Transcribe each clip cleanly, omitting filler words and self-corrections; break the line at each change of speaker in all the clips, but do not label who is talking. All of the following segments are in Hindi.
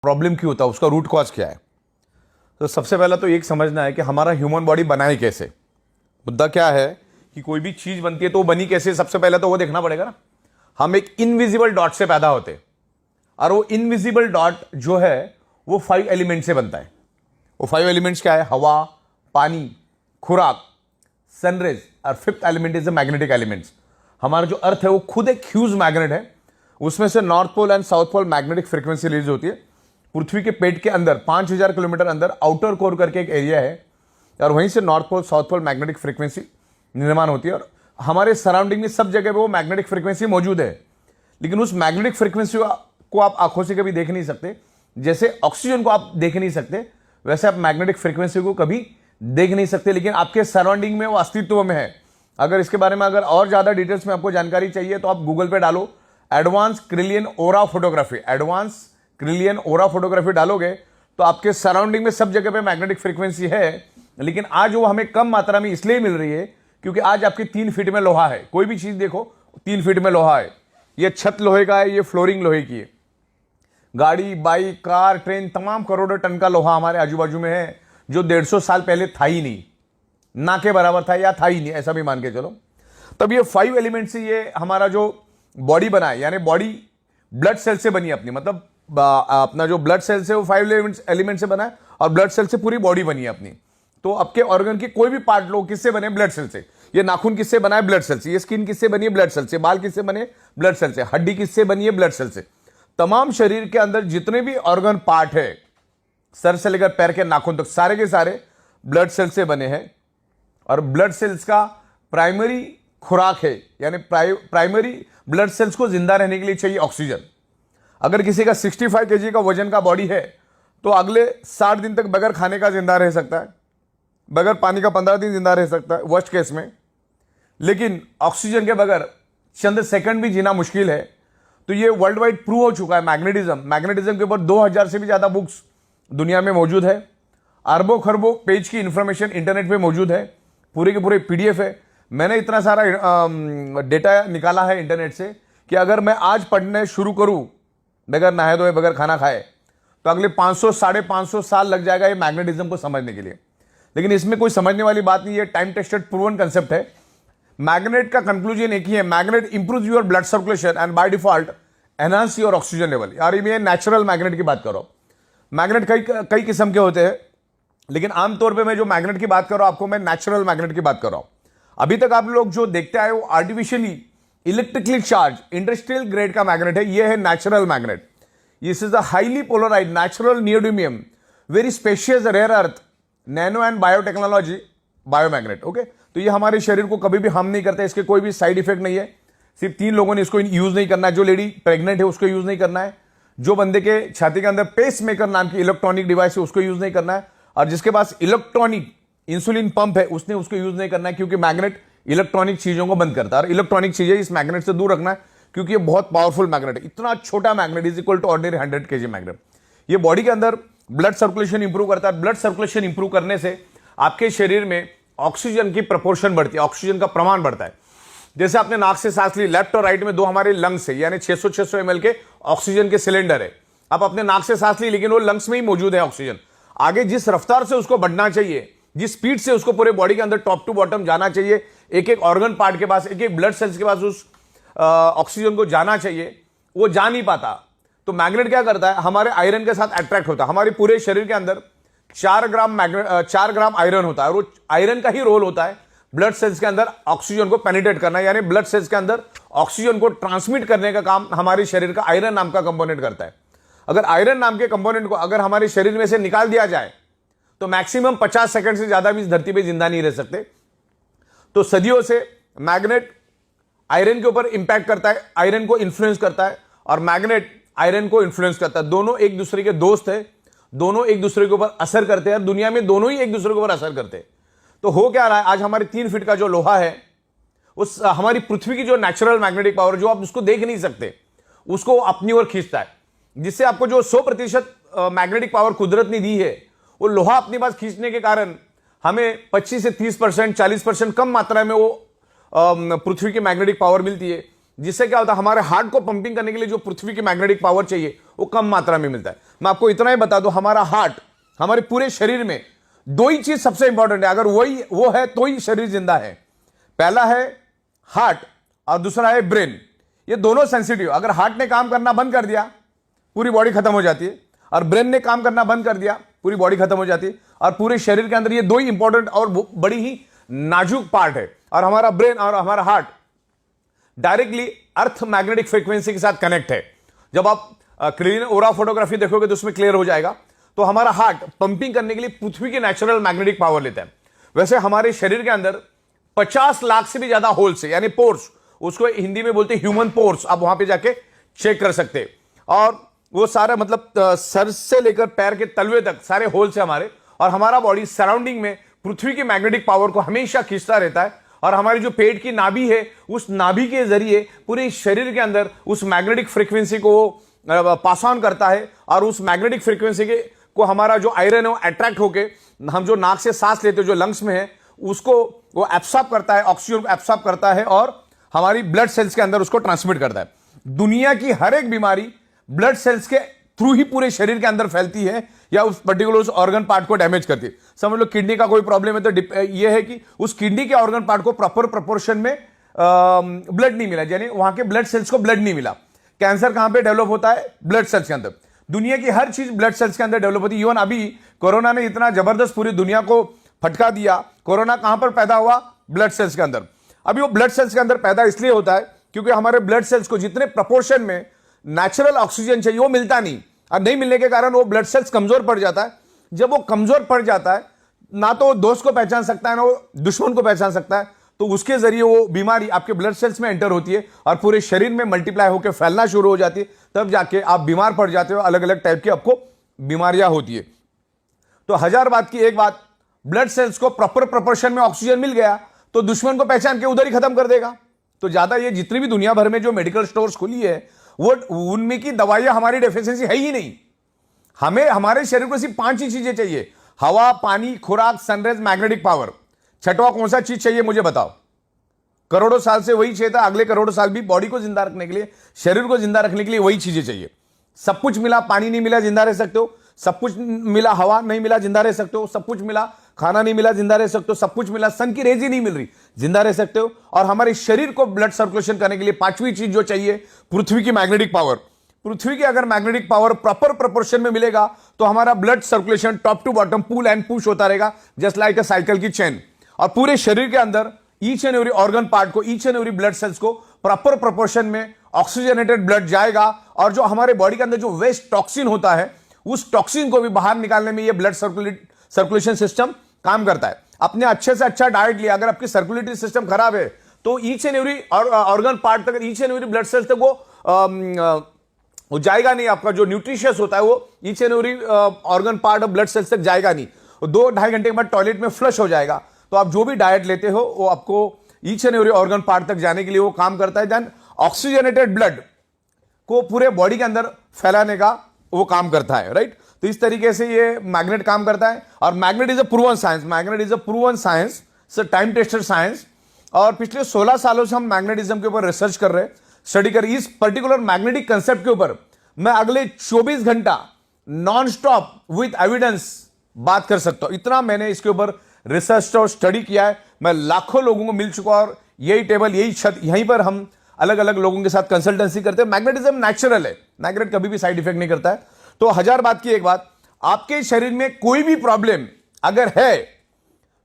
प्रॉब्लम क्यों होता है, उसका रूट कॉज क्या है। तो सबसे पहला तो एक समझना है कि हमारा ह्यूमन बॉडी बना है कैसे। मुद्दा क्या है कि कोई भी चीज बनती है तो वो बनी कैसे, सबसे पहले तो वो देखना पड़ेगा ना। हम एक इनविजिबल डॉट से पैदा होते हैं और वो इनविजिबल डॉट जो है वो 5 एलिमेंट से बनता है। वो 5 एलिमेंट्स क्या है? हवा, पानी, खुराक, सनरेज और 5th element is the magnetic elements. हमारा जो अर्थ है वो खुद एक ह्यूज मैग्नेट है। उसमें से north pole and south pole magnetic frequency release होती है। पृथ्वी के पेट के अंदर 5000 किलोमीटर अंदर आउटर कोर करके एक एरिया है और वहीं से north pole south pole magnetic frequency निर्माण होती है। और हमारे सराउंडिंग में सब जगह पे वो मैग्नेटिक फ्रीक्वेंसी मौजूद है, लेकिन उस मैग्नेटिक फ्रीक्वेंसी को आप आंखों से कभी देख नहीं सकते। जैसे ऑक्सीजन को आप देख नहीं सकते, वैसे आप मैग्नेटिक फ्रीक्वेंसी को कभी देख नहीं सकते, लेकिन आपके सराउंडिंग में वो अस्तित्व में है। अगर इसके बारे में अगर और ज्यादा डिटेल्स में आपको जानकारी चाहिए तो आप गूगल पे डालो एडवांस क्रिलियन ओरा फोटोग्राफी। एडवांस क्रिलियन ओरा फोटोग्राफी डालोगे तो आपके सराउंडिंग में सब जगह पे मैग्नेटिक फ्रीक्वेंसी है, लेकिन आज वो हमें कम मात्रा में इसलिए मिल रही है क्योंकि आज आपकी 3 फीट में लोहा है। कोई भी चीज देखो 3 फीट में लोहा है। ये छत लोहे का है, ये फ्लोरिंग लोहे की है। गाड़ी, बाइक, कार, ट्रेन, तमाम करोड़ों टन का लोहा हमारे आजू बाजू में है जो 150 साल पहले था ही नहीं, ना के बराबर था या था ही नहीं, ऐसा भी मान के चलो। तब ये 5 एलिमेंट से ये हमारा जो बॉडी बना है, यानी बॉडी ब्लड सेल से बनी अपनी, मतलब अपना जो ब्लड सेल से वो 5 एलिमेंट से बना है और ब्लड सेल से पूरी बॉडी बनी है अपनी। तो आपके ऑर्गन के कोई भी पार्ट लो किससे बने? ब्लड सेल से। ये नाखून किससे बना है? ब्लड सेल से। ये स्किन किससे बनी है? ब्लड सेल से। बाल किससे बने? ब्लड सेल से। हड्डी किससे बनी है? ब्लड सेल से। तमाम शरीर के अंदर जितने भी ऑर्गन पार्ट है, सर से लेकर पैर के नाखून तक, सारे के सारे ब्लड सेल से बने हैं। और ब्लड सेल्स का प्राइमरी खुराक है, यानी प्राइमरी ब्लड सेल्स को जिंदा रहने के लिए चाहिए ऑक्सीजन। अगर किसी का 65 kg का वजन का बॉडी है तो अगले 60 दिन तक बगैर खाने का जिंदा रह सकता है, बगैर पानी का 15 दिन जिंदा रह सकता है वर्स्ट केस में। लेकिन ऑक्सीजन के बगैर चंद सेकंड भी जीना मुश्किल है। तो ये वर्ल्ड वाइड प्रूव हो चुका है। मैग्नेटिज्म के ऊपर 2000 से भी ज्यादा बुक्स दुनिया में मौजूद है। अरबों खरबों पेज की इंफॉर्मेशन इंटरनेट पे मौजूद है, पूरे के पूरे PDF है। मैंने इतना सारा डेटा निकाला है इंटरनेट से कि अगर मैं आज पढ़ने शुरू करूं बगैर नहाए धोए, बगैर खाना खाए, तो अगले 500 550 साल लग जाएगा ये मैग्नेटिज्म को समझने के लिए। लेकिन इसमें कोई समझने वाली बात नहीं है, टाइम टेस्टेड प्रूवन कंसेप्ट है। मैग्नेट का कंक्लूजन एक ही है, magnet improve your blood circulation and by default enhance your oxygen level. यार मैं नेचुरल मैग्नेट की बात कर रहा हूं। मैग्नेट कई किस्म के होते हैं, लेकिन आमतौर पे मैं जो मैग्नेट की बात कर रहा हूं आपको, मैं नेचुरल मैग्नेट की बात कर रहा हूं। अभी तक आप लोग जो देखते आए वो artificially electrically charge industrial grade का मैग्नेट है। ये है natural magnet. This is a highly polarised natural neodymium very spacious rare earth nano and biotechnology biomagnet. Okay, तो ये हमारे शरीर को कभी भी हार्म नहीं करता, इसके कोई भी साइड इफेक्ट नहीं है। सिर्फ 3 लोगों ने इसको यूज नहीं करना है। जो लेडी प्रेग्नेंट है उसको यूज नहीं करना है, जो बंदे के छाती के अंदर पेस मेकर नाम की इलेक्ट्रॉनिक डिवाइस है उसको यूज नहीं करना है, और जिसके पास इलेक्ट्रॉनिक इंसुलिन पंप है उसने उसको यूज नहीं करना है, क्योंकि मैग्नेट इलेक्ट्रॉनिक चीजों को बंद करता है। और इलेक्ट्रॉनिक चीजें इस मैग्नेट से दूर रखना है, क्योंकि ये बहुत पावरफुल मैग्नेट है। इतना छोटा magnet is equal to ordinary 100 kg magnet. ये बॉडी के अंदर ब्लड सर्कुलेशन इंप्रूव करता है। ब्लड सर्कुलेशन इंप्रूव करने से आपके शरीर में ऑक्सीजन की प्रपोर्शन बढ़ती है, ऑक्सीजन का प्रमाण बढ़ता है। जैसे आपने नाक से सांस ली, लेफ्ट और राइट में 2 हमारे लंग्स है, यानी 600 ml के ऑक्सीजन के सिलेंडर है। आप अपने नाक से सांस ली, लेकिन वो लंग्स में ही मौजूद है ऑक्सीजन। आगे जिस रफ्तार से उसको बढ़ना चाहिए, जिस स्पीड से उसको पूरे बॉडी के अंदर टॉप टू बॉटम जाना चाहिए, एक एक ऑर्गन पार्ट के पास, एक एक ब्लड सेल्स के पास उस ऑक्सीजन को जाना चाहिए, वो जा नहीं पाता। तो मैग्नेट क्या करता है? हमारे आयरन के साथ अट्रैक्ट होता है। हमारे पूरे शरीर के अंदर 4 ग्राम आयरन होता है, और वो आयरन का ही रोल होता है ब्लड सेल्स के अंदर ऑक्सीजन को पेनिट्रेट करना, यानी ब्लड सेल्स के अंदर ऑक्सीजन को ट्रांसमिट करने का काम हमारे शरीर का आयरन नाम का कंपोनेंट करता है। अगर आयरन नाम के कंपोनेंट को अगर हमारे शरीर में से निकाल दिया जाए तो मैक्सिमम 50 सेकंड से ज्यादा भी इस धरती पे जिंदा नहीं रह सकते। तो सदियों से मैग्नेट आयरन के ऊपर इंपैक्ट करता है, आयरन को इन्फ्लुएंस करता है, और मैग्नेट आयरन को इन्फ्लुएंस करता है। दोनों एक दूसरे के दोस्त है, दोनों एक दूसरे के ऊपर असर करते हैं, दुनिया में दोनों ही एक दूसरे के ऊपर असर करते हैं। तो हो क्या रहा है, आज हमारे 3 फीट का जो लोहा है, उस हमारी पृथ्वी की जो नेचुरल मैग्नेटिक पावर, जो आप उसको देख नहीं सकते, उसको अपनी ओर खींचता है, जिससे आपको जो 100% मैग्नेटिक पावर कुदरत ने दी है, वो लोहा अपनी पास खींचने के कारण हमें 25 से 30%, 40% कम मात्रा में वो पृथ्वी की मैग्नेटिक पावर मिलती है। जिससे क्या होता है, हमारे हार्ट को पंपिंग करने के लिए जो पृथ्वी की मैग्नेटिक पावर चाहिए वो कम मात्रा में मिलता है। मैं आपको इतना ही बता दूं, हमारा हार्ट, हमारे पूरे शरीर में दो ही चीज सबसे इंपॉर्टेंट है, अगर वो है तो ही शरीर जिंदा है। पहला है हार्ट और दूसरा है ब्रेन। ये दोनों सेंसिटिव, अगर हार्ट ने काम करना बंद कर दिया पूरी बॉडी खत्म हो जाती है, और ब्रेन ने काम करना बंद कर दिया पूरी बॉडी खत्म हो जाती है। और पूरे शरीर के अंदर ये दो ही इंपॉर्टेंट और बड़ी ही नाजुक पार्ट है। और हमारा ब्रेन और हमारा heart directly earth magnetic frequency के साथ कनेक्ट है। जब आप क्लीन ओरा फोटोग्राफी देखोगे तो उसमें क्लियर हो जाएगा। तो हमारा हार्ट पंपिंग करने के लिए पृथ्वी की नेचुरल मैग्नेटिक पावर लेता है। वैसे हमारे शरीर के अंदर 50 लाख से भी ज्यादा होल्स है, यानी पोर्स, उसको हिंदी में बोलते हैं ह्यूमन पोर्स। आप वहां पे जाके चेक कर सकते हैं। और वो सारा मतलब सर से लेकर पैर के तलवे तक सारे होल्स है हमारे। और हमारा बॉडी सराउंडिंग में पृथ्वी की मैग्नेटिक पावर को हमेशा खींचता रहता है। और हमारी जो पेट की नाभि है, उस नाभि के जरिए पूरे शरीर के अंदर उस मैग्नेटिक फ्रीक्वेंसी को पास ऑन करता है। और उस मैग्नेटिक फ्रीक्वेंसी के को हमारा जो आयरन है वो अट्रैक्ट होके, हम जो नाक से सांस लेते हैं जो लंग्स में है, उसको वो एब्सॉर्ब करता है, ऑक्सीजन को एब्सॉर्ब करता है और हमारी ब्लड सेल्स के अंदर उसको ट्रांसमिट करता है। दुनिया की हर एक बीमारी ब्लड सेल्स के थ्रू ही पूरे शरीर के अंदर फैलती है या उस पर्टिकुलर उस ऑर्गन पार्ट को डैमेज करती है। समझ लो किडनी का कोई प्रॉब्लम है तो ये है कि उस किडनी के ऑर्गन पार्ट को प्रॉपर प्रोपोर्शन में ब्लड नहीं मिला, यानी वहां के ब्लड सेल्स को ब्लड नहीं मिला। कैंसर कहां पे डेवलप होता है? ब्लड सेल्स के अंदर। दुनिया की हर चीज ब्लड सेल्स के अंदर डेवलप होती है। इवन अभी कोरोना ने इतना जबरदस्त पूरी दुनिया को फटका दिया। कोरोना कहां पर पैदा हुआ? ब्लड सेल्स के अंदर। अभी वो ब्लड सेल्स के अंदर पैदा इसलिए होता है क्योंकि हमारे ब्लड सेल्स को जितने प्रपोर्शन में नेचुरल ऑक्सीजन चाहिए वो मिलता नहीं, और नहीं मिलने के कारण वो ब्लड सेल्स कमजोर पड़ जाता है। जब वो कमजोर पड़ जाता है, ना तो वो दोस्त को पहचान सकता है ना वो दुश्मन को पहचान सकता है, तो उसके जरिए वो बीमारी आपके ब्लड सेल्स में एंटर होती है और पूरे शरीर में मल्टीप्लाई होकर फैलना शुरू हो जाती है। तब जाके आप बीमार पड़ जाते हो, अलग अलग टाइप की आपको बीमारियां होती है। तो हजार बात की एक बात, ब्लड सेल्स को प्रॉपर प्रोपोर्शन में ऑक्सीजन मिल गया तो दुश्मन को पहचान के उधर ही खत्म कर देगा। तो ज्यादा ये जितनी भी दुनिया भर में जो मेडिकल स्टोर्स खुली है, वो उनमें की दवाइयां हमारी डेफिशिएंसी है ही नहीं। हमें हमारे शरीर को सिर्फ 5 ही चीजें चाहिए: हवा, पानी, खुराक, सनरेज, मैग्नेटिक पावर। छठवां कौन सा चीज चाहिए मुझे बताओ? करोड़ों साल से वही चाहिए था, अगले करोड़ों साल भी बॉडी को जिंदा रखने के लिए, शरीर को जिंदा रखने के लिए वही चीजें चाहिए। सब कुछ मिला, पानी नहीं मिला जिंदा रह सकते हो। सब कुछ मिला, हवा नहीं मिला जिंदा रह सकते हो। सब कुछ मिला, खाना नहीं मिला जिंदा रह सकते हो। सब कुछ मिला, सन की रेज ही नहीं मिल रही, जिंदा रह सकते हो। और हमारे शरीर को ब्लड सर्कुलेशन करने के लिए 5वीं चीज जो चाहिए, पृथ्वी की मैग्नेटिक पावर। पृथ्वी की अगर मैग्नेटिक पावर प्रॉपर प्रोपोर्शन में मिलेगा तो हमारा blood circulation top to bottom pull and push होता रहेगा, जस्ट लाइक अ साइकिल की चेन। और पूरे शरीर के अंदर each and every organ part को, each and every blood cells को प्रॉपर प्रोपोर्शन में ऑक्सीजनेटेड ब्लड जाएगा। और जो हमारे बॉडी के अंदर जो वेस्ट टॉक्सिन होता है, उस टॉक्सिन को भी बाहर निकालने में ये ब्लड सर्कुलेशन सिस्टम काम करता है। अपने अच्छे से अच्छा डाइट लिया, अगर आपकी सर्कुलेटरी सिस्टम खराब है तो each and every organ part तक, each and every blood cells तक वो जाएगा नहीं। आपका जो न्यूट्रिशियस होता है वो each and every organ part of blood cells तक जाएगा नहीं। 2-2.5 घंटे के बाद टॉयलेट में फ्लश हो जाएगा। तो आप जो भी डाइट लेते हो वो आपको each and every organ part तक जाने के लिए वो काम करता है। देन ऑक्सीजनेटेड ब्लड को पूरे बॉडी के अंदर फैलाने का वो काम करता है, राइट। तो इस तरीके से ये मैग्नेट काम करता है। और magnet is a proven science, magnet is a proven science, time tested science. और पिछले 16 सालों से हम मैग्नेटिज्म के ऊपर रिसर्च कर रहे हैं, स्टडी कर रहे हैं। इस पर्टिकुलर मैग्नेटिक कंसेप्ट के ऊपर मैं अगले 24 घंटा नॉन स्टॉप विथ एविडेंस बात कर सकता हूं। इतना मैंने इसके ऊपर रिसर्च और स्टडी किया है। मैं लाखों लोगों को मिल चुका, और यही टेबल, यही छत, यहीं पर हम अलग अलग लोगों के साथ कंसल्टेंसी करते हैं। मैग्नेटिज्म नेचुरल है, मैग्नेट कभी भी साइड इफेक्ट नहीं करता है। तो हजार बात की एक बात, आपके शरीर में कोई भी प्रॉब्लम अगर है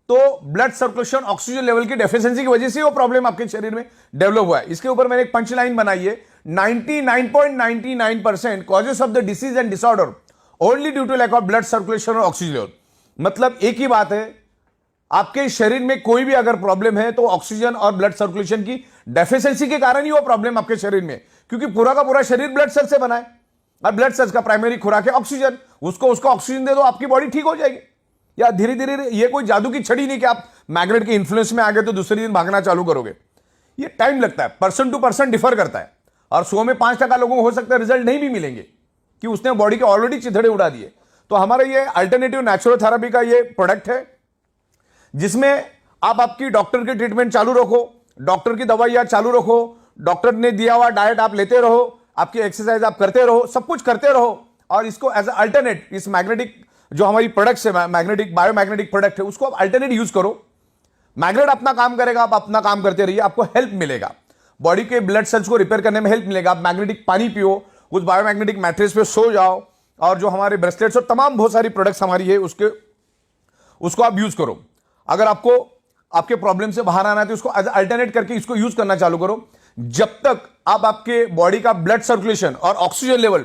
तो ब्लड सर्कुलेशन, ऑक्सीजन लेवल की डेफिशिएंसी की वजह से वो प्रॉब्लम आपके शरीर में डेवलप हुआ है। इसके ऊपर मैंने एक पंच लाइन बनाई है, 99.99% causes of the disease and disorder only due to lack of blood circulation और ऑक्सीजन लेवल। मतलब एक ही बात है, आपके शरीर में कोई भी अगर प्रॉब्लम है तो ऑक्सीजन और ब्लड सर्कुलेशन की डेफिशिएंसी के कारण ही वो प्रॉब्लम आपके शरीर में, क्योंकि पूरा का पूरा शरीर ब्लड सेल से बना है और ब्लड सेल्स का प्राइमरी खुराक है ऑक्सीजन। उसको ऑक्सीजन दे दो, आपकी बॉडी ठीक हो जाएगी। या धीरे धीरे, ये कोई जादू की छड़ी नहीं कि आप मैग्नेट के इन्फ्लुएंस में आ गए तो दूसरे दिन भागना चालू करोगे। ये टाइम लगता है, पर्सन टू पर्सन डिफर करता है। और 100 में 5% लोगों को हो सकता है रिजल्ट नहीं भी मिलेंगे कि उसने बॉडी के ऑलरेडी चिथड़े उड़ा दिए। तो हमारा ये अल्टरनेटिव नेचुरोथेरेपी का ये प्रोडक्ट है, जिसमें आप आपकी डॉक्टर की ट्रीटमेंट चालू रखो, डॉक्टर की दवाइयां चालू रखो, डॉक्टर ने दिया हुआ डाइट आप लेते रहो, आपकी एक्सरसाइज आप करते रहो, सब कुछ करते रहो, और इसको एज अल्टरनेट, इस मैग्नेटिक जो हमारी प्रोडक्ट्स है, मैग्नेटिक बायोमैग्नेटिक प्रोडक्ट है, उसको आप अल्टरनेट यूज करो। मैग्नेट अपना काम करेगा, आप अपना काम करते रहिए, आपको हेल्प मिलेगा, बॉडी के ब्लड सेल्स को रिपेयर करने में हेल्प मिलेगा। आप मैग्नेटिक पानी पियो, उस बायोमैग्नेटिक मैट्रेस पे सो जाओ, और जो हमारे ब्रेसलेट्स और तमाम बहुत सारी प्रोडक्ट्स हमारी है उसको आप यूज करो। अगर आपको आपके प्रॉब्लम से बाहर आना है तो उसको एज अल्टरनेट करके इसको यूज करना चालू करो। जब तक आप आपके बॉडी का ब्लड सर्कुलेशन और ऑक्सीजन लेवल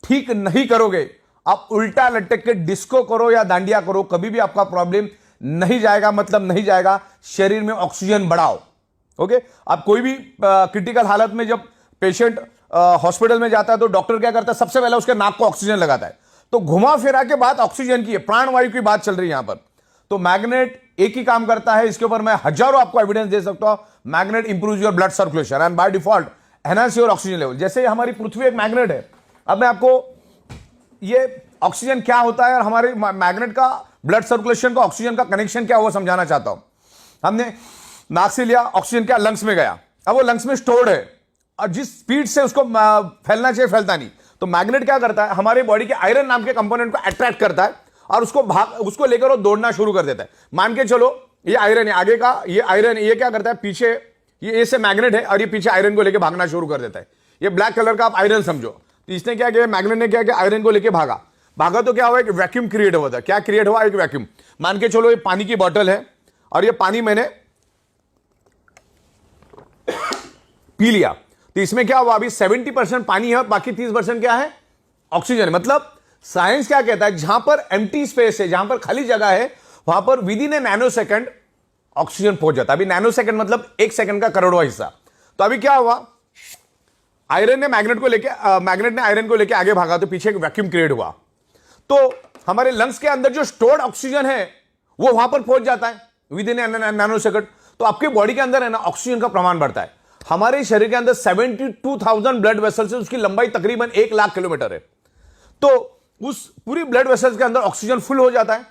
ठीक नहीं करोगे, आप उल्टा लटक के डिस्को करो या दांडिया करो, कभी भी आपका प्रॉब्लम नहीं जाएगा, मतलब नहीं जाएगा। शरीर में ऑक्सीजन बढ़ाओ। ओके, आप कोई भी क्रिटिकल हालत में जब पेशेंट हॉस्पिटल में जाता है तो डॉक्टर क्या करता है, सबसे पहले उसके नाक को ऑक्सीजन लगाता है। तो घुमा फिरा के बात ऑक्सीजन की है, प्राणवायु की बात चल रही है यहां पर। तो मैग्नेट एक ही काम करता है, इसके ऊपर मैं हजारों आपको एविडेंस दे सकता हूं। Magnet improve your blood circulation and by default enhance your oxygen level. जैसे हमारी पृथ्वी एक मैग्नेट है, अब मैं आपको ये ऑक्सीजन क्या होता है और हमारे मैग्नेट का ब्लड सर्कुलेशन का ऑक्सीजन का कनेक्शन क्या हुआ समझाना चाहता हूं। हमने नाक से लिया, ऑक्सीजन क्या लंग्स में गया, अब वो लंग्स में स्टोर्ड है और जिस स्पीड से उसको फैलना चाहिए फैलता नहीं। तो मैग्नेट क्या करता है, हमारे बॉडी के आयरन नाम के कंपोनेंट को अट्रैक्ट करता है और उसको लेकर वो दौड़ना शुरू कर देता है। मान के चलो ये आयरन है आगे का, ये आयरन ये क्या करता है, पीछे ये से मैग्नेट है और ये पीछे आयरन को लेकर भागना शुरू कर देता है। ये ब्लैक कलर का आप आयरन समझो। तो इसने क्या किया, मैग्नेट ने क्या किया, आयरन को लेकर भागा तो क्या हुआ, एक वैक्यूम क्रिएट हुआ था। क्या क्रिएट हुआ, एक वैक्यूम। मान के चलो ये पानी की बोतल है और ये पानी मैंने पी लिया, तो इसमें क्या हुआ, अभी 70% पानी है और बाकी 30% क्या है, ऑक्सीजन है। मतलब साइंस क्या कहता है, जहां पर एम्प्टी स्पेस है, जहां पर खाली जगह है, वहां पर with in A nano second oxygen पहुंच जाता है। अभी नैनो सेकंड मतलब 1 सेकंड का करोड़वां हिस्सा। तो अभी क्या हुआ, आयरन ने मैग्नेट ने आयरन को लेकर आगे भागा तो पीछे एक वैक्यूम क्रिएट हुआ। तो हमारे लंग्स के अंदर जो स्टोर्ड ऑक्सीजन है वो वहां पर पहुंच जाता है विद इन नैनो सेकंड। तो आपके बॉडी के अंदर है ना ऑक्सीजन का प्रमाण बढ़ता है। हमारे शरीर के अंदर 72,000 ब्लड वेसल्स है, उसकी लंबाई तकरीबन 1 लाख किलोमीटर है। तो उस पूरी ब्लड वेसल्स के अंदर ऑक्सीजन फुल हो जाता है।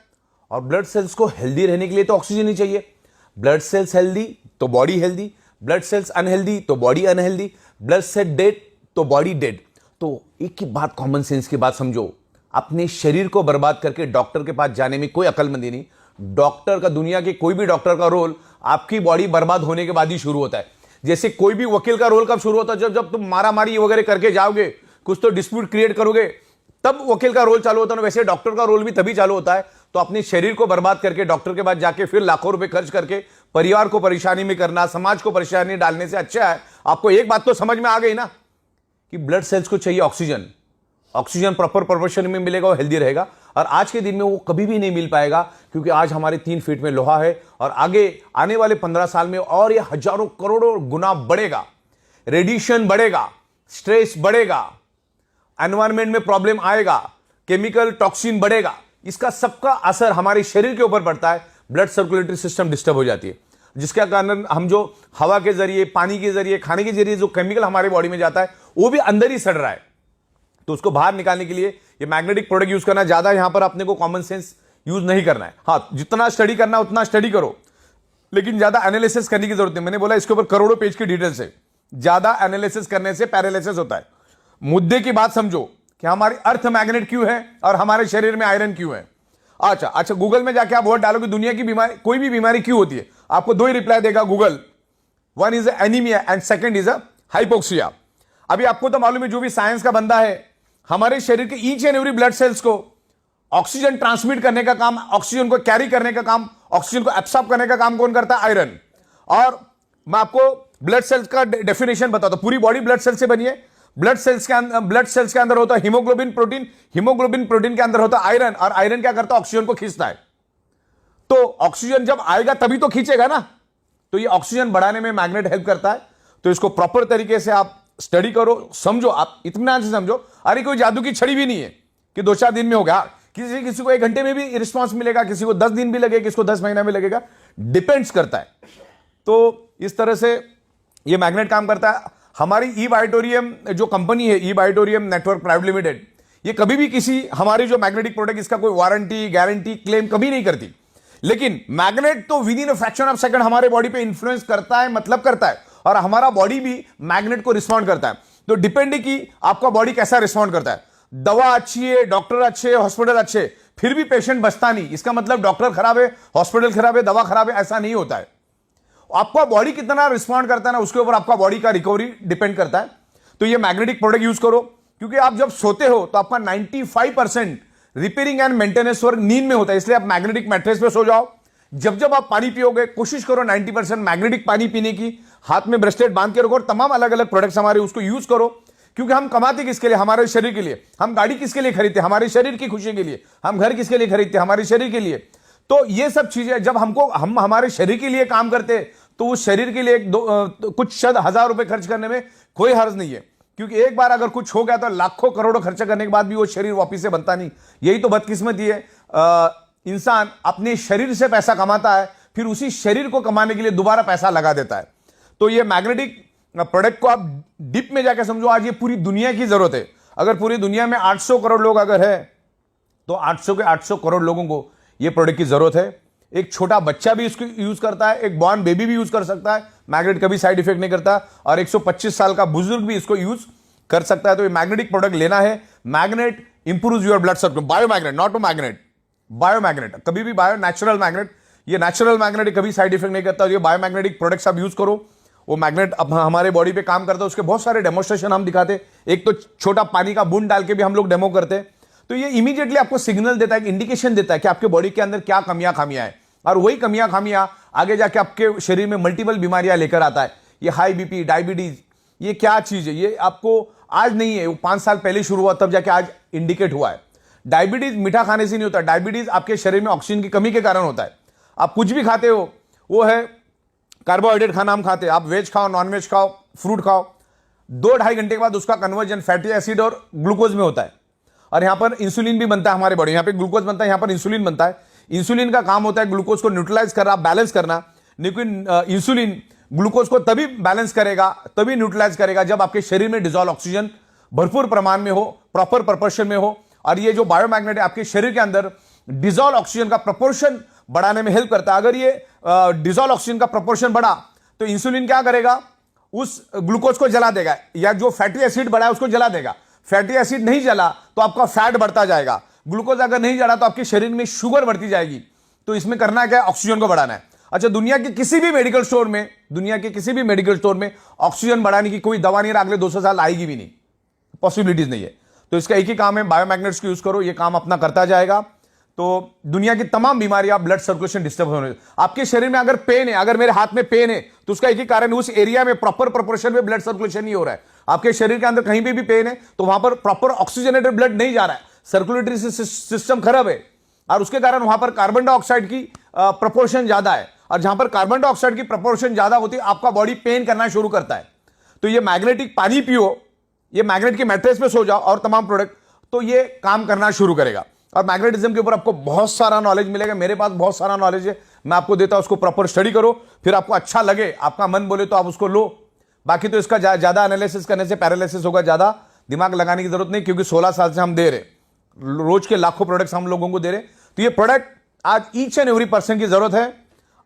और ब्लड सेल्स को हेल्दी रहने के लिए तो ऑक्सीजन ही चाहिए। ब्लड सेल्स हेल्दी तो body healthy, blood cells unhealthy तो body unhealthy, blood cell dead तो बॉडी डेड। तो एक ही बात, कॉमन सेंस की बात समझो, अपने शरीर को बर्बाद करके डॉक्टर के पास जाने में कोई अकलमंदी नहीं। डॉक्टर का, दुनिया के कोई भी डॉक्टर का रोल आपकी बॉडी बर्बाद होने के बाद ही शुरू होता है। जैसे कोई भी वकील का रोल कब शुरू होता है, जब तुम मारामारी वगैरह करके जाओगे, कुछ तो डिस्प्यूट क्रिएट करोगे, तब वकील का रोल चालू होता है। वैसे डॉक्टर का रोल भी तभी चालू होता है। तो अपने शरीर को बर्बाद करके डॉक्टर के पास जाके फिर लाखों रुपए खर्च करके परिवार को परेशानी में करना, समाज को परेशानी डालने से अच्छा है आपको एक बात तो समझ में आ गई ना कि ब्लड सेल्स को चाहिए ऑक्सीजन। ऑक्सीजन प्रॉपर प्रोपोर्शन में मिलेगा, वो हेल्दी रहेगा। और आज के दिन में वो कभी भी नहीं मिल पाएगा, क्योंकि आज हमारे 3 फीट में लोहा है और आगे आने वाले 15 साल में और ये हजारों करोड़ों गुना बढ़ेगा। रेडिएशन बढ़ेगा, स्ट्रेस बढ़ेगा, एनवायरमेंट में प्रॉब्लम आएगा, केमिकल टॉक्सिन बढ़ेगा। इसका सबका असर हमारे शरीर के ऊपर पड़ता है। ब्लड सर्कुलेटरी सिस्टम डिस्टर्ब हो जाती है, जिसके कारण हम जो हवा के जरिए, पानी के जरिए, खाने के जरिए जो केमिकल हमारे बॉडी में जाता है वो भी अंदर ही सड़ रहा है। तो उसको बाहर निकालने के लिए ये मैग्नेटिक प्रोडक्ट यूज करना, ज्यादा यहां पर अपने को कॉमन सेंस यूज नहीं करना है। हाँ, जितना स्टडी करना उतना स्टडी करो, लेकिन ज्यादा एनालिसिस करने की जरूरत नहीं। मैंने बोला इसके ऊपर करोड़ों पेज की डिटेल्स है। ज्यादा एनालिसिस करने से पैरालिसिस होता है। मुद्दे की बात समझो कि हमारी अर्थ मैग्नेट क्यों है और हमारे शरीर में आयरन क्यों है। अच्छा, गूगल में जाके आप वर्ड डालो कि दुनिया की बीमारी, कोई भी बीमारी क्यों होती है, आपको 2 ही रिप्लाई देगा Google. One is anaemia and second is hypoxia. अभी आपको तो मालूम है, जो भी साइंस का बंदा है, हमारे शरीर के each and every blood cells को ऑक्सीजन ट्रांसमिट करने का काम, ऑक्सीजन को कैरी करने का काम, ऑक्सीजन को एब्सॉर्ब करने का काम कौन करता है, आयरन। और मैं आपको ब्लड सेल्स का डेफिनेशन बताता हूं। पूरी बॉडी ब्लड सेल से बनी है। ब्लड सेल्स के अंदर होता है हीमोग्लोबिन प्रोटीन, हीमोग्लोबिन प्रोटीन के अंदर होता है आयरन, और आयरन क्या करता है, ऑक्सीजन को खींचता है। तो ऑक्सीजन जब आएगा तभी तो खींचेगा ना। तो ये ऑक्सीजन बढ़ाने में मैग्नेट हेल्प करता है। तो इसको प्रॉपर तरीके से आप स्टडी करो, समझो, आप इत्मीनान से समझो। अरे कोई जादू की छड़ी भी नहीं है कि 2-4 दिन में हो गया। किसी को 1 घंटे में भी रिस्पॉन्स मिलेगा, किसी को 10 दिन भी लगेगा, किसी को 10 महीना में लगेगा, डिपेंड्स करता है। तो इस तरह से ये मैग्नेट काम करता है। हमारी ई बायोटोरियम जो कंपनी है, ई बायोटोरियम नेटवर्क प्राइवेट लिमिटेड, ये कभी भी किसी हमारी जो मैग्नेटिक प्रोडक्ट, इसका कोई वारंटी गारंटी क्लेम कभी नहीं करती। लेकिन मैग्नेट तो with in a fraction of second हमारे बॉडी पे इंफ्लुएंस करता है, मतलब करता है, और हमारा बॉडी भी मैग्नेट को रिस्पॉन्ड करता है। तो डिपेंड कि आपका बॉडी कैसा रिस्पॉन्ड करता है। दवा अच्छी है, डॉक्टर अच्छे, हॉस्पिटल अच्छे, फिर भी पेशेंट बचता नहीं, इसका मतलब डॉक्टर खराब है, हॉस्पिटल खराब है, दवा खराब है, ऐसा नहीं होता है। आपका बॉडी कितना रिस्पॉन्ड करता है ना, उसके ऊपर आपका बॉडी का रिकवरी डिपेंड करता है। तो ये मैग्नेटिक प्रोडक्ट यूज करो, क्योंकि आप जब सोते हो तो आपका 95% रिपेयरिंग एंड मेंटेनेंस वर्क नींद में होता है, इसलिए आप मैग्नेटिक मैट्रेस पे सो जाओ। जब जब आप पानी पियोगे कोशिश करो 90% मैग्नेटिक पानी पीने की, हाथ में ब्रेसलेट बांध के रखो, और तमाम अलग अलग प्रोडक्ट्स हमारे उसको यूज करो, क्योंकि हम कमाते किसके लिए, हमारे शरीर के लिए। हम गाड़ी किसके लिए खरीदते, हमारे शरीर की खुशी के लिए। हम घर किसके लिए खरीदते, हमारे शरीर के लिए। तो ये सब चीजें जब हम हमारे शरीर के लिए काम करते, तो उस शरीर के लिए कुछ शायद 1000 रुपए खर्च करने में कोई हर्ज नहीं है, क्योंकि एक बार अगर कुछ हो गया तो लाखों करोड़ों खर्चा करने के बाद भी वो शरीर वापिस से बनता नहीं। यही तो बदकिस्मती है। इंसान अपने शरीर से पैसा कमाता है, फिर उसी शरीर को कमाने के लिए दोबारा पैसा लगा देता है। तो ये मैग्नेटिक प्रोडक्ट को आप डीप में जाकर समझो, आज ये पूरी दुनिया की जरूरत है। अगर पूरी दुनिया में 800 करोड़ लोग अगर है, तो 800 के 800 करोड़ लोगों को ये प्रोडक्ट की जरूरत है। एक छोटा बच्चा भी इसको यूज करता है, एक बॉर्न बेबी भी यूज कर सकता है, मैग्नेट कभी साइड इफेक्ट नहीं करता, और 125 साल का बुजुर्ग भी इसको यूज कर सकता है। तो ये मैग्नेटिक प्रोडक्ट लेना है। Magnet improves your blood circulation, bio magnet, not to magnet, bio magnet, कभी भी बायो, नेचुरल मैग्नेट। ये नेचुरल मैग्नेट कभी साइड इफेक्ट नहीं करता। ये बायो मैग्नेटिक प्रोडक्ट्स आप यूज करो। वो मैग्नेट अब हमारे बॉडी पे काम करता है, उसके बहुत सारे डेमोस्ट्रेशन हम दिखाते। एक तो छोटा पानी का बूंद डाल के भी हम लोग डेमो करते। तो ये इमीडिएटली आपको सिग्नल देता है, इंडिकेशन देता है कि आपके बॉडी के अंदर क्या कमियां खामियां है, और वही कमियां खामियां आगे जाके आपके शरीर में मल्टीपल बीमारियां लेकर आता है। ये हाई बीपी, डायबिटीज, ये क्या चीज है, ये आपको आज नहीं है, वो 5 साल पहले शुरू हुआ, तब जाके आज इंडिकेट हुआ है। डायबिटीज मीठा खाने से नहीं होता, डायबिटीज आपके शरीर में ऑक्सीजन की कमी के कारण होता है। आप कुछ भी खाते हो, वो है कार्बोहाइड्रेट खाना हम खाते हैं, आप वेज खाओ, नॉन वेज खाओ, फ्रूट खाओ, 2-2.5 घंटे के बाद उसका कन्वर्जन फैटी एसिड और ग्लूकोज में होता है। और यहां पर इंसुलिन भी बनता है हमारे बॉडी, यहां पे ग्लूकोज बनता है, यहां पर इंसुलिन बनता है। इंसुलिन का काम होता है ग्लूकोज को न्यूट्रलाइज करना, बैलेंस करना। लेकिन इंसुलिन ग्लूकोज को तभी बैलेंस करेगा, तभी न्यूट्रलाइज करेगा, जब आपके शरीर में डिजॉल्व ऑक्सीजन भरपूर प्रमाण में हो, प्रॉपर प्रपोर्शन में हो। और ये जो बायोमैग्नेट है आपके शरीर के अंदर डिजॉल्व ऑक्सीजन का प्रपोर्शन बढ़ाने में हेल्प करता है। अगर ये डिजॉल्व ऑक्सीजन का प्रपोर्शन बढ़ा, तो इंसुलिन क्या करेगा, उस ग्लूकोज को जला देगा, या जो फैटी एसिड बढ़ा है उसको जला देगा। फैटी एसिड नहीं जला तो आपका फैट बढ़ता जाएगा, ग्लूकोज अगर नहीं जला तो आपके शरीर में शुगर बढ़ती जाएगी। तो इसमें करना क्या है, ऑक्सीजन को बढ़ाना है। अच्छा, दुनिया के किसी भी मेडिकल स्टोर में ऑक्सीजन बढ़ाने की कोई दवा नहीं है, अगले 200 साल आएगी भी नहीं, पॉसिबिलिटीज नहीं है। तो इसका एक ही काम है, बायोमैग्नेट्स को यूज करो, ये काम अपना करता जाएगा। तो दुनिया की तमाम बीमारियां, ब्लड सर्कुलेशन डिस्टर्ब होने, आपके शरीर में अगर पेन है, अगर मेरे हाथ में पेन है, तो उसका एक ही कारण है, उस एरिया में प्रॉपर प्रोपोर्शन में ब्लड सर्कुलेशन नहीं हो रहा है। आपके शरीर के अंदर कहीं भी पेन है, तो वहां पर प्रॉपर ऑक्सीजनेटेड ब्लड नहीं जा रहा है, सर्कुलेटरी सिस्टम खराब है, और उसके कारण वहां पर कार्बन डाइऑक्साइड की प्रोपोर्शन ज्यादा है। और जहां पर कार्बन डाइऑक्साइड की प्रोपोर्शन ज्यादा होती है, आपका बॉडी पेन करना शुरू करता है। तो ये मैग्नेटिक पानी पियो, ये मैग्नेट के मैट्रेस पे सो जाओ, और तमाम प्रोडक्ट, तो ये काम करना शुरू करेगा। और मैग्नेटिज्म के ऊपर आपको बहुत सारा नॉलेज मिलेगा, मेरे पास बहुत सारा नॉलेज है, मैं आपको देता हूं, उसको प्रॉपर स्टडी करो, फिर आपको अच्छा लगे, आपका मन बोले तो आप उसको लो। बाकी तो इसका ज्यादा एनालिसिस करने से पैरालिसिस होगा, ज्यादा दिमाग लगाने की जरूरत नहीं, क्योंकि 16 साल से हम दे रहे, रोज के लाखों प्रोडक्ट्स हम लोगों को दे रहे। तो ये प्रोडक्ट आज ईच एंड एवरी पर्सन की जरूरत है,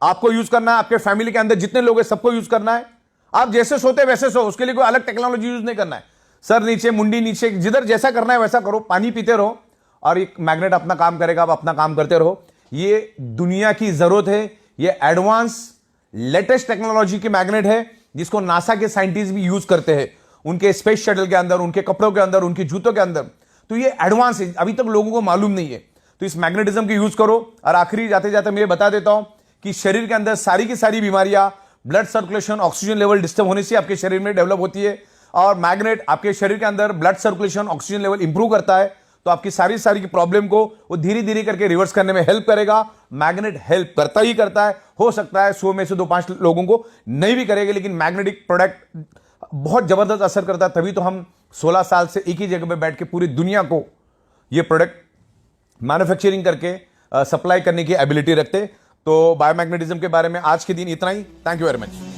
आपको यूज करना है, आपके फैमिली के अंदर जितने लोग हैं सबको यूज करना है। आप जैसे सोते वैसे सो, उसके लिए कोई अलग टेक्नोलॉजी यूज नहीं करना है। सर नीचे, मुंडी नीचे, जिधर जैसा करना है वैसा करो, पानी पीते रहो, और एक मैग्नेट अपना काम करेगा, आप अपना काम करते रहो। ये दुनिया की जरूरत है, ये एडवांस लेटेस्ट टेक्नोलॉजी की मैग्नेट है, जिसको नासा के साइंटिस्ट भी यूज करते हैं उनके स्पेस शटल के अंदर, उनके कपड़ों के अंदर, उनके जूतों के अंदर। तो ये एडवांस है, अभी तक लोगों को मालूम नहीं है। तो इस मैग्नेटिज्म की यूज करो। और आखिरी जाते जाते मैं बता देता हूं कि शरीर के अंदर सारी की सारी बीमारियां blood circulation, oxygen level disturb होने से आपके शरीर में डेवलप होती है, और मैग्नेट आपके शरीर के अंदर blood circulation, oxygen level improve करता है। तो आपकी सारी की प्रॉब्लम को वो धीरे धीरे करके रिवर्स करने में हेल्प करेगा। मैग्नेट हेल्प करता ही करता है। हो सकता है 100 में से 2-5 लोगों को नहीं भी करेगा, लेकिन मैग्नेटिक प्रोडक्ट बहुत जबरदस्त असर करता है। तभी तो हम 16 साल से एक ही जगह पे बैठ के पूरी दुनिया को ये प्रोडक्ट मैन्युफैक्चरिंग करके सप्लाई करने की एबिलिटी रखते। तो बायोमैग्नेटिज्म के बारे में आज के दिन इतना ही। Thank you very much.